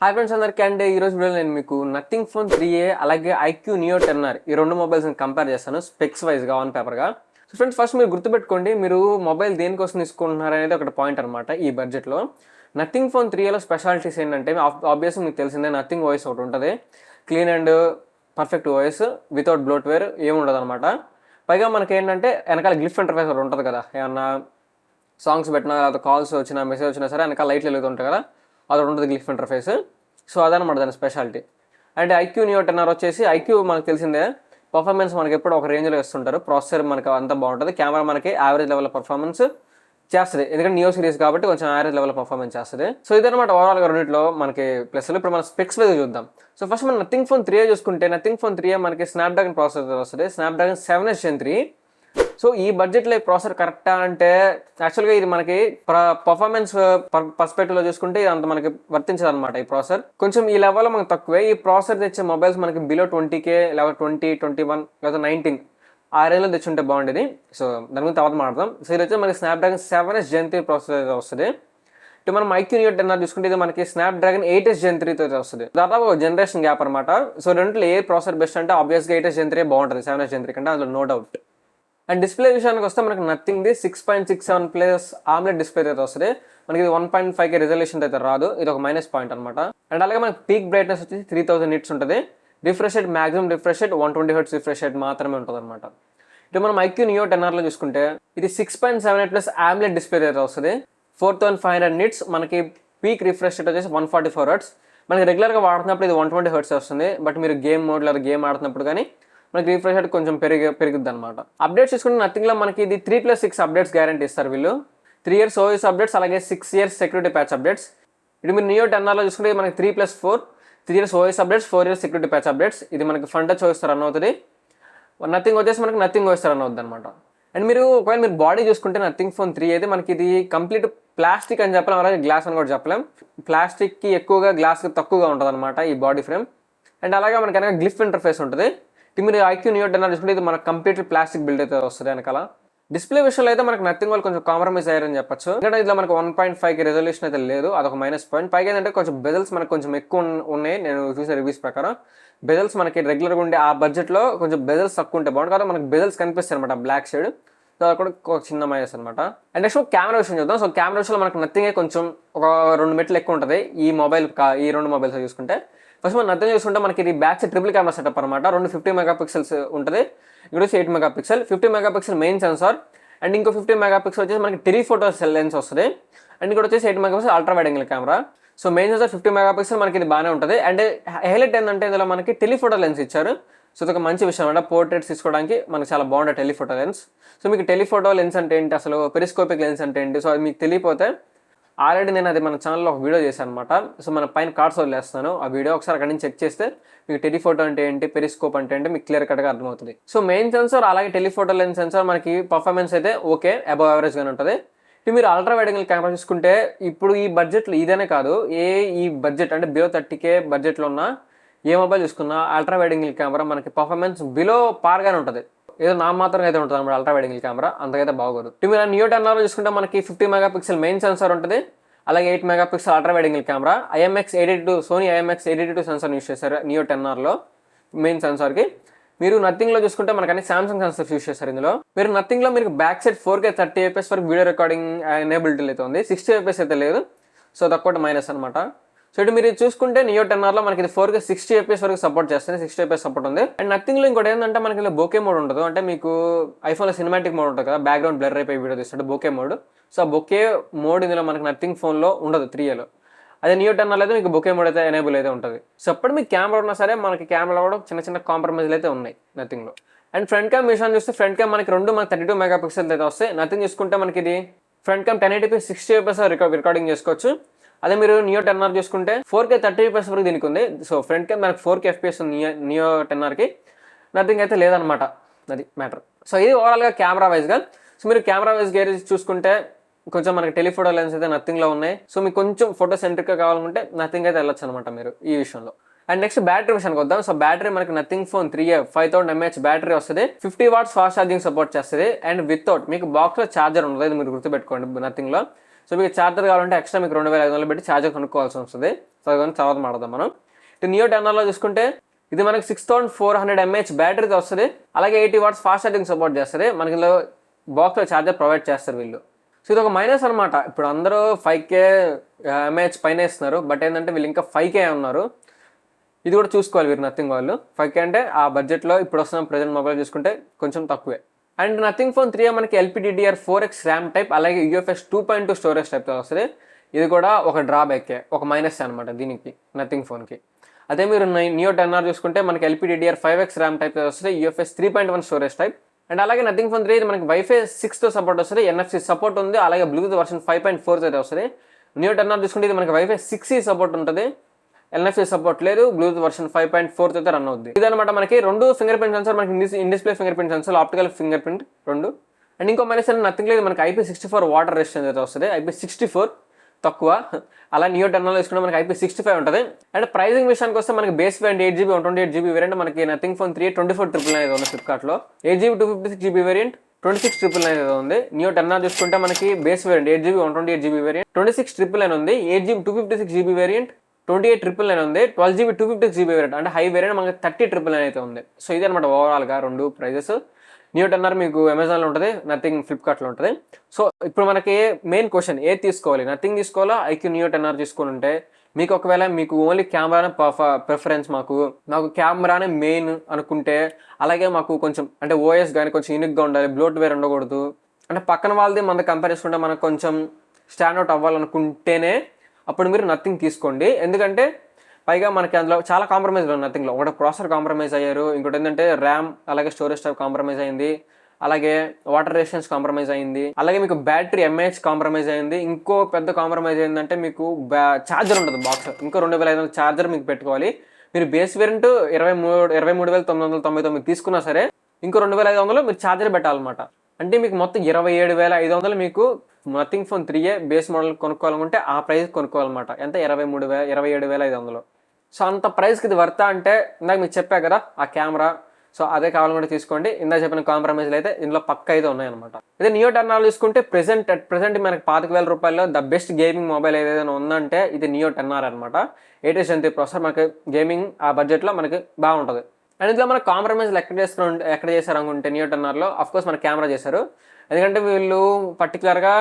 Hi friends అందరికీ అండి. ఈరోజు వీడియోలో నేను మీకు నథింగ్ ఫోన్ 3A అలాగే ఐక్యూ నియో 10R ఈ రెండు మొబైల్స్ని కంపేర్ చేస్తాను స్పెక్స్ వైజ్గా ఆన్ పేపర్గా. సో ఫ్రెండ్స్ ఫస్ట్ మీరు గుర్తుపెట్టుకోండి, మీరు మొబైల్ దేనికోసం తీసుకుంటున్నారు అనేది ఒక పాయింట్ అనమాట. ఈ బడ్జెట్లో నథింగ్ ఫోన్ 3Aలో స్పెషాలిటీస్ ఏంటంటే ఆబ్వియస్గా మీకు తెలిసిందే, నథింగ్ ఓఎస్ ఒకటి ఉంటుంది, clean and perfect OS without bloatware ఏముండదు అనమాట. పైగా మనకి ఏంటంటే వెనకాల గ్లిఫ్ ఇంటర్ఫేస్ ఒకటి ఉంటుంది కదా, ఏమన్నా సాంగ్స్ పెట్టినా లేదా కాల్స్ వచ్చినా మెసేజ్ వచ్చినా సరే వెనకాల లైట్లు వెలుగుతుంటాయి కదా, అది ఉంటుంది గ్లిఫ్ ఇంటర్ఫేస్. సో అదనమాట దాని speciality. And IQ neo 10R వచ్చేసి ఐక్యూ మనకు తెలిసిందే, పర్ఫార్మెన్స్ మనకి ఎప్పుడు ఒక రేంజ్లో ఇస్తుంటారు. ప్రాసెసర్ మనకి అంతా బాగుంటుంది, కెమెరా మనకి యావరేజ్ లెవెల్ పర్ఫార్మెన్స్ చేస్తుంది, ఎందుకంటే నియో సిరీస్ కాబట్టి కొంచెం యావరేజ్ లెవెల్ పర్ఫార్మెన్స్ చేస్తుంది. సో ఇదనమాట ఓవరాల్గా రెండింటిలో మనకి ప్లస్లు. ఇప్పుడు మనం స్పెక్స్ వైజ్ చూద్దాం. సో ఫస్ట్ మనం నథింగ్ ఫోన్ 3A చూసుకుంటే, నథింగ్ ఫోన్ 3A మనకి స్నాప్డ్రాగన్ ప్రాసెసర్ వస్తుంది, స్నాప్డ్రాగన్ 7S Gen 3. సో ఈ బడ్జెట్లో ఈ ప్రాసెసర్ కరెక్టా అంటే యాక్చువల్గా ఇది మనకి పర్ఫార్మెన్స్ పర్స్పెక్టివ్లో చూసుకుంటే అంత మనకి వర్తించదు అనమాట. ఈ ప్రాసెసర్ కొంచెం ఈ లెవెల్లో మనకు తక్కువే. ఈ ప్రాసెసర్ తెచ్చే మొబైల్స్ మనకి బిలో 20K లేదా 20, 21 లేదా 19 ఆ రేంజ్లో తెచ్చుంటే బాగుండేది. సో దాని గురించి తర్వాత మాట్లాడదాం. సో ఇది వచ్చి మనకి స్నాప్డ్రాగన్ 7S Gen 3 ప్రాసెసర్ వస్తుంది. ఇటు మనం ఐక్యూ నియో 10R చూసుకుంటే ఇది మనకి స్నాప్డ్రాగన్ 8S Gen 3తో వస్తుంది. దాదాపు జనరేషన్ గ్యాప్ అనమాట. సో రెండులో ఏ ప్రాసెసర్ బెస్ట్ అంటే ఆబ్వియస్గా 8S Gen 3 బాగుంటుంది 7S Gen 3 కంటే, అందులో నో డౌట్. అండ్ డిస్ప్లే విషయానికి వస్తే మనకి నథింగ్ది 6.67 AMOLED డిస్ప్లే అయితే వస్తుంది. మనకి ఇది 1.5K రిజల్యూషన్ అయితే రాదు, ఇది ఒక మైనస్ పాయింట్ అనమాట. అండ్ అలాగే మనకి పీక్ బ్రైట్నెస్ వచ్చేసి 3000 nits ఉంటుంది. Refresh rate maximum refresh rate 120 Hz refresh rate మాత్రమే ఉంటుంది అనమాట. ఇటు మనం ఐక్యూ నియో 10Rలో చూసుకుంటే ఇది 6.78+ AMOLED డిస్ప్లే అయితే వస్తుంది, 4500 nits. మనకి పీక్ రిఫ్రెష్ రేట్ వచ్చేసి 144 Hz. మనకి రెగ్యులర్గా వాడుతున్నప్పుడు ఇది 120 Hz వస్తుంది, బట్ మీరు గేమ్ మోడ్ లేదా గేమ్ ఆడుతున్నప్పుడు కానీ మనకి రిఫ్రెష్ రేట్ కొంచెం పెరుగుద్ది అనమాట. అప్డేట్స్ చూసుకుంటే నథింగ్లో మనకి ఇది 3+6 అప్డేట్స్ గ్యారంటీ ఇస్తారు వీళ్ళు. 3 years OS అప్డేట్స్, అలాగే 6 years సెక్యూరిటీ ప్యాచ్ అప్డేట్స్. ఇటు మీరు నియో 10Rలో చూసుకుంటే మనకి 3+4 3 years OS updates, 4 years security patch updates. ఇది మనకి ఫ్రంట్ టచ్ OS రన్ అవుతుంది. నథింగ్ వచ్చేసి మనకి నథింగ్ OS రన్ అవుతుంది అనమాట. అండ్ మీరు ఒకవేళ మీరు బాడీ చూసుకుంటే నథింగ్ ఫోన్ 3 అయితే మనకి ఇది కంప్లీట్ ప్లాస్టిక్ అని చెప్పలేం, అలాగే గ్లాస్ అని కూడా చెప్పలేం. ప్లాస్టిక్కి ఎక్కువగా, గ్లాస్కి తక్కువగా ఉంటుంది అనమాట ఈ బాడీ ఫ్రేమ్. అండ్ అలాగే మనకి వెనక గ్లిఫ్ ఇంటర్ఫేస్ ఉంటుంది. మీరు ఐక్యూ నియో 10R చూసుకుంటే ఇది మనకు కంప్లీట్ ప్లాస్టిక్ బిల్డ్ అయితే వస్తుంది వెనకాల. డిస్ప్లే విషయంలో అయితే మనకి నథింగ్ వాళ్ళు కొంచెం కాంప్రమైజ్ అయ్యారని చెప్పొచ్చు, ఎందుకంటే ఇట్లా మనకు 1.5K రిజల్యూషన్ అయితే లేదు, అదొక మైనస్ పాయింట్. పైగా ఏంటంటే కొంచెం బెజల్స్ మనకు కొంచెం ఎక్కువ ఉన్నాయి, నేను చూసే రివ్యూస్ ప్రకారం. బెజల్స్ మనకి రెగ్యులర్గా ఉండే ఆ బడ్జెట్లో కొంచెం బెజల్స్ తక్కువ ఉంటే బాగుంటుంది కదా, మనకి బెజల్స్ కనిపిస్తాయి అనమాట బ్లాక్ షేడ్. సో అది కూడా ఒక చిన్న మైనస్ అనమాట. అండ్ నెక్స్ట్ కెమెరా విషయం చూద్దాం. సో కెమెరా విషయంలో మనకు నథింగే కొంచెం ఒక 2 మెట్లు ఎక్కువ ఉంటుంది ఈ మొబైల్, ఈ రెండు మొబైల్స్ చూసుకుంటే. ఫస్ట్ మనం నథింగ్ చూసుకుంటే మనకి ఇది back side triple camera setup అనమాట. 2 50 MP ఉంటుంది, ఇక్కడ వచ్చి 8 MP. 50 MP main censor, and ఇంకో 50 MP వచ్చేసి మనకి టెలిఫోటో లెన్స్ వస్తుంది. అండ్ ఇక్కడ వచ్చేసి 8 MP ultra wide angle camera. So main censor 50 MP మనకి ఇది బాగానే ఉంటుంది. అండ్ హైలైట్ ఏంటంటే ఇందులో మనకి టెలిఫోటో లెన్స్ ఇచ్చారు. సో ఇది ఒక మంచి విషయం అనమాట, పోర్ట్రేట్స్ తీసుకోవడానికి మనకి చాలా బాగుంటుంది టెలిఫోటో లెన్స్. సో మీకు టెలిఫోటో లెన్స్ అంటే ఏంటి, అసలు పెరిస్కోపిక్ లెన్స్ అంటే ఏంటి, సో అది మీకు తెలియపోతే ఆల్రెడీ నేను అది మన ఛానల్లో ఒక వీడియో చేశాను అనమాట. సో మన పైన కార్డ్స్ వదిలేస్తాను, ఆ వీడియో ఒకసారి అక్కడి నుంచి చెక్ చేస్తే మీకు టెలిఫోటో అంటే ఏంటి, పెరిస్కోప్ అంటే ఏంటి మీకు క్లియర్ కట్గా అర్థమవుతుంది. సో మెయిన్ సెన్సార్ అలాగే టెలిఫోటో లెన్స్ సెన్సార్ మనకి పర్ఫార్మెన్స్ అయితే ఓకే, అబవ్ యావరేజ్గానే ఉంటుంది. ఇప్పుడు మీరు అల్ట్రా వైడ్ యాంగిల్ కెమెరా చూసుకుంటే ఇప్పుడు ఈ బడ్జెట్లో ఇదేనే కాదు, ఈ బడ్జెట్ అంటే బిలో 30K బడ్జెట్లో ఉన్న ఏ మొబైల్ చూసుకున్నా అల్ట్రా వైడ్ యాంగిల్ కెమెరా మనకి పర్ఫార్మెన్స్ బిలో పార్గానే ఉంటుంది. ఏదో నా మాత్రం అయితే ఉంటుంది అన్నమాట అల్ట్రా వైడ్ యాంగిల్ కెమెరా, అంతకైతే బాగోదు. మీరు నియో 10Rలో చూసుకుంటే మనకి 50 MP మెయిన్ సెన్సార్ ఉంటుంది, అలాగే 8 MP ultra wide angle camera. Sony IMX882 sensor use చేశారు నియో 10Rలో మెయిన్ సెన్సార్కి. మీరు నథింగ్లో చూసుకుంటే మనకి అన్ని సామ్సంగ్ సెన్సార్స్ యూస్ చేశారు ఇందులో. మీరు నథింగ్లో మీకు బ్యాక్ సైడ్ 4K 30 fps వరకు వీడియో రికార్డింగ్ ఎనేబిలిటీ అయితే ఉంది, 60 fps అయితే లేదు. సో తక్కువ మైనస్ అనమాట. సో ఇటు మీరు చూసుకుంటే నియో 10Rలో మనకి ఇది 4K 60 fps వరకు సపోర్ట్ చేస్తుంది, 60 fps సపోర్ట్ ఉంది. అండ్ నథింగ్లో ఇంకోటి ఏంటంటే మనకి ఇలా బోకే మోడ్ ఉంటుంది, అంటే మీకు ఐఫోన్లో సినిమాటిక్ మోడ్ ఉంటుంది కదా, బ్యాక్గ్రౌండ్ బ్లర్ అయిపోయి వీడియో తీస్తాడు బోకే మోడ్. సో ఆ బొకే మోడ్ ఇందులో మనకి నథింగ్ ఫోన్లో ఉండదు 3Aలో. అదే నియో 10Rలో అయితే మీకు బొకే మోడ్ అయితే ఎనేబుల్ అయితే ఉంటుంది. సో అప్పుడు మీకు కెమెరా ఉన్నా సరే మనకి కెమెరాలో కూడా చిన్న చిన్న కాంప్రమైజ్లు అయితే ఉన్నాయి నథింగ్లో. అండ్ ఫ్రంట్ క్యామ్ విషయాన్ని చూస్తే ఫ్రంట్ క్యామ్ మనకి మనకి 32 MP అయితే వస్తాయి. నథింగ్ చూసుకుంటే మనకి ఇది front cam 1080p 60 fps recording చేసుకోవచ్చు. అదే మీరు నియో 10R చూసుకుంటే 4K 30 fps వరకు దీనికి ఉంది. సో ఫ్రంట్ క్యామ్ మనకి 4K FPS ఉంది నియో 10Rకి, నథింగ్ అయితే లేదనమాట, అది మ్యాటర్. సో ఇది ఓవరాల్గా కెమెరా వైజ్గా. సో మీరు కెమెరా వైజ్ గేర్ చూసుకుంటే కొంచెం మనకి టెలిఫోటో లెన్స్ అయితే నథింగ్లో ఉన్నాయి. సో మీకు కొంచెం ఫోటో సెంట్రిక్గా కావాలనుకుంటే నథింగ్ అయితే వెళ్ళొచ్చు అనమాట మీరు ఈ విషయంలో. అండ్ నెక్స్ట్ బ్యాటరీ విషయానికి వద్దాం. సో బ్యాటరీ మనకి nothing phone 3A 5000 mAh battery వస్తుంది, 50 watts ఫాస్ట్ ఛార్జింగ్ సపోర్ట్ చేస్తుంది. అండ్ వితౌట్ మీకు బాక్స్లో ఛార్జర్ ఉంటుంది, మీరు గుర్తుపెట్టుకోండి నథింగ్లో. సో మీకు ఛార్జర్ కావాలంటే ఎక్స్ట్రా మీకు 2500 పెట్టి ఛార్జర్ కొనుక్కోవాల్సి వస్తుంది. తర్వాత మాట్లాడదాం మనం. ఇటు నియో 10R చూసుకుంటే ఇది మనకి 6400 mAh బ్యాటరీతో వస్తుంది. అలాగే 80 watts ఫాస్ట్ ఛార్జింగ్ సపోర్ట్ చేస్తుంది. మనకి ఇందులో బాక్స్లో ఛార్జర్ ప్రొవైడ్ చేస్తారు వీళ్ళు. సో ఇది ఒక మైనస్ అనమాట. ఇప్పుడు అందరూ 5K mAh పైన ఇస్తున్నారు, బట్ ఏంటంటే వీళ్ళు ఇంకా 5K ఉన్నారు. ఇది కూడా చూసుకోవాలి వీరు నథింగ్ వాళ్ళు. 5K అంటే ఆ బడ్జెట్లో ఇప్పుడు వస్తున్న ప్రజెంట్ మొబైల్ చూసుకుంటే కొంచెం తక్కువే. అండ్ నథింగ్ ఫోన్ 3 మనకి LPDDR4X ర్యామ్ టైప్ అలాగే UFS 2.2 స్టోరేజ్ టైప్తో వస్తుంది. ఇది కూడా ఒక డ్రాబ్యాకే, ఒక మైనస్ అనమాట దీనికి నథింగ్ ఫోన్కి. అదే మీరు నియో 10R చూసుకుంటే మనకి LPDDR5X ర్యామ్ టైప్ వస్తుంది, UFS 3.1 స్టోరేజ్ టైప్. అండ్ అలాగే నథింగ్ ఫోన్ 3 మనకి Wi-Fi 6తో సపోర్ట్ వస్తుంది, NFC సపోర్ట్ ఉంది, అలాగే బ్లూటూత్ వర్షన్ 5.4 అయితే వస్తుంది. నియో 10R చూసుకుంటే ఇది మనకి Wi-Fi 6E సపోర్ట్ ఉంటుంది, NFC సపోర్ట్ లేదు, బ్లూటూత్ వర్షన్ 5.4 అయితే రన్ అవుతుంది. ఇదనమాట మనకి 2 ఫింగర్ ప్రింట్ సెన్సార్, మనకి in display finger print censor, optical finger print 2. And ఇంకో మైనస్ నథింగ్ లేదు, మనకి IP64 వాటర్ రెసిస్టెన్స్ అయితే వస్తుంది. IP64 తక్కువ. అలా నియో 10R తీసుకుంటే మనకి IP65 ఉంటుంది. అండ్ ప్రైజింగ్ విషయానికి వస్తే మనకి base variant 8GB 128GB variant మనకి నథింగ్ ఫోన్ 3 24,999 ఉంది ఫ్లిప్కార్ట్లో. 8GB 256GB వేరియంట్ 26,999 ఉంది. నియో 10R చూసుకుంటే మనకి base variant 8GB 128GB variant 26,999 ఉంది. 8GB 256GB వేరియంట్ 28,999 ఉంది. 12GB 256GB వేరియంట్ అంటే హై వేరియంట్ మనకి 30,999 అయితే ఉంది. సో ఇది అనమాట ఓవరాల్గా 2 ప్రైజెస్. నియో 10R మీకు అమెజాన్లో ఉంటుంది, నథింగ్ ఫ్లిప్కార్ట్లో ఉంటుంది. సో ఇప్పుడు మనకి మెయిన్ క్వశ్చన్ ఏది తీసుకోవాలి, నథింగ్ తీసుకోవాలా ఐక్యూ నియో 10R తీసుకోవాలంటే మీకు ఒకవేళ మీకు ఓన్లీ కెమెరానే ప్రిఫరెన్స్, మాకు కెమెరానే మెయిన్ అనుకుంటే, అలాగే మాకు కొంచెం అంటే ఓఎస్ కానీ కొంచెం యూనిక్గా ఉండాలి, బ్లోట్వేర్ ఉండకూడదు, అంటే పక్కన వాళ్ళది మన కంపేర్ చేసుకుంటే మనకు కొంచెం స్టాండ్అవుట్ అవ్వాలనుకుంటేనే అప్పుడు మీరు నథింగ్ తీసుకోండి. ఎందుకంటే పైగా మనకి అందులో చాలా కాంప్రమైజ్లు ఉన్నాయి నథింగ్లో. ఒకటి ప్రాసెసర్ కాంప్రమైజ్ అయ్యారు, ఇంకోటి ఏంటంటే ర్యామ్ అలాగే స్టోరేజ్ టైప్ కాంప్రమైజ్ అయింది, అలాగే వాటర్ రెసిస్టెన్స్ కాంప్రమైజ్ అయింది, అలాగే మీకు బ్యాటరీ MAH కాంప్రమైజ్ అయింది. ఇంకో పెద్ద కాంప్రమైజ్ ఏంటంటే మీకు ఛార్జర్ ఉంటుంది బాక్స్, ఇంకో 2,500 ఛార్జర్ మీకు పెట్టుకోవాలి. మీరు బేస్ వేరియంట్ 23,999 తీసుకున్నా సరే ఇంకో 2,500 మీరు ఛార్జర్ పెట్టాలన్నమాట. అంటే మీకు మొత్తం 27,500 మీకు nothing phone 3A base model కొనుక్కోవాలనుకుంటే ఆ ప్రైస్ కొనుక్కోవాలన్నమాట. ఎంత 27,500. సో అంత ప్రైస్కి ఇది వర్తా అంటే ఇందాక మీకు చెప్పా కదా ఆ కెమెరా, సో అదే కావాలనుకుంటే తీసుకోండి. ఇందాక చెప్పిన కాంప్రమైజ్లు అయితే ఇందులో పక్క అయితే ఉన్నాయన్నమాట. అదే నియో 10R తీసుకుంటే ప్రెసెంట్ మనకి 25,000 రూపాయల్లో ద బెస్ట్ గేమింగ్ మొబైల్ ఏదైనా ఉందంటే ఇది నియో 10R అనమాట. 8 Gen ప్రాసెసర్ మనకి గేమింగ్ ఆ బడ్జెట్లో మనకి బాగుంటుంది. అండ్ ఇందులో మనకు కాంప్రమైజ్లు ఎక్కడ చేశారు అనుకుంటే నియో 10Rలో అఫ్కోర్స్ మన కెమెరా చేశారు. ఎందుకంటే వీళ్ళు పర్టికులర్గా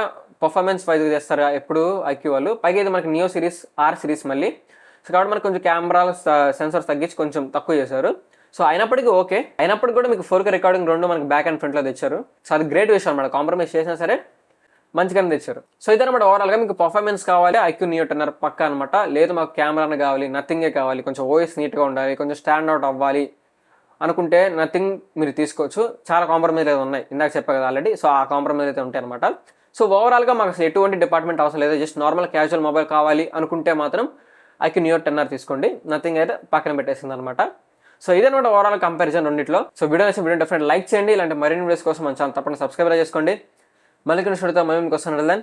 పర్ఫార్మెన్స్ వైజ్గా చేస్తారు ఎప్పుడు ఐక్యూ వాళ్ళు. పైగా ఇది మనకి నియో సిరీస్ R సిరీస్ మళ్ళీ, సో కాబట్టి మనకు కొంచెం కెమెరాలు సెన్సర్స్ తగ్గించి కొంచెం తక్కువ చేశారు. సో అయినప్పటికీ ఓకే, అయినప్పటికీ కూడా మీకు 4K రికార్డింగ్ 2 మనకి బ్యాక్ అండ్ ఫ్రంట్లో తెచ్చారు. సో అది గ్రేట్ విషయం అనమాట. కాంప్రమైజ్ చేసినా సరే మంచిగానే తెచ్చారు. సో ఇదనమాట ఓవరాల్గా మీకు పర్ఫార్మెన్స్ కావాలి ఐక్యూ నియో 10R పక్క అనమాట. లేదు మాకు కెమెరానే కావాలి, నథింగే కావాలి, కొంచెం ఓఎస్ నీట్గా ఉండాలి, కొంచెం స్టాండ్ అవుట్ అవ్వాలి అనుకుంటే నథింగ్ మీరు తీసుకోవచ్చు. చాలా కాంప్రమైజ్ అయితే ఉన్నాయి, ఇందాక చెప్పా కదా ఆల్రెడీ. సో ఆ కాంప్రమైజ్ అయితే ఉంటాయి అనమాట. సో ఓవరాల్గా మాకు అసలు ఎటువంటి డిపార్ట్మెంట్ అవసరం లేదు, జస్ట్ నార్మల్ క్యాజువల్ మొబైల్ కావాలి అనుకుంటే మాత్రం ఐక్యూ నియో 10R తీసుకోండి. నథింగ్ అయితే పక్కన పెట్టేసింది అనమాట. సో ఇదనమాట ఓవరాల్ కంపారిజన్ రెండిట్లో. So video video definite like చేయండి. ఇలాంటి మరిన్ని వీడియోస్ కోసం మన ఛానల్ తప్పకుండా సబ్స్క్రైబ్ చేసుకోండి. మళ్ళీ కొన్ని చూడతాం మేము మీకు వస్తాను.